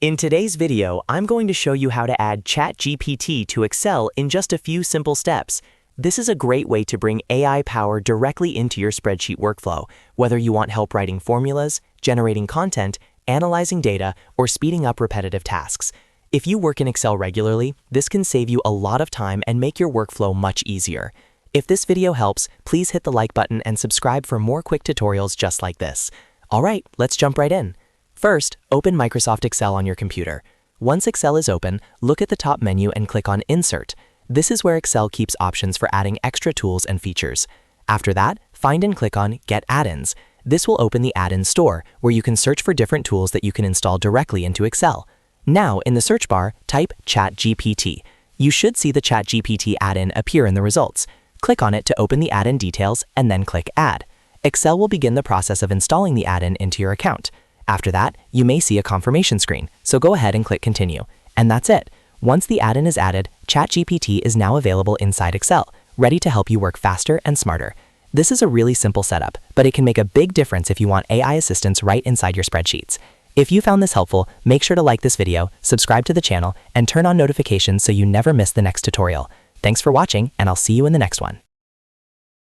In today's video, I'm going to show you how to add ChatGPT to Excel in just a few simple steps. This is a great way to bring AI power directly into your spreadsheet workflow, whether you want help writing formulas, generating content, analyzing data, or speeding up repetitive tasks. If you work in Excel regularly, this can save you a lot of time and make your workflow much easier. If this video helps, please hit the like button and subscribe for more quick tutorials just like this. All right, let's jump right in. First, open Microsoft Excel on your computer. Once Excel is open, look at the top menu and click on Insert. This is where Excel keeps options for adding extra tools and features. After that, find and click on Get Add-ins. This will open the add-in store, where you can search for different tools that you can install directly into Excel. Now, in the search bar, type ChatGPT. You should see the ChatGPT add-in appear in the results. Click on it to open the add-in details and then click Add. Excel will begin the process of installing the add-in into your account. After that, you may see a confirmation screen, so go ahead and click Continue. And that's it. Once the add-in is added, ChatGPT is now available inside Excel, ready to help you work faster and smarter. This is a really simple setup, but it can make a big difference if you want AI assistance right inside your spreadsheets. If you found this helpful, make sure to like this video, subscribe to the channel, and turn on notifications so you never miss the next tutorial. Thanks for watching, and I'll see you in the next one.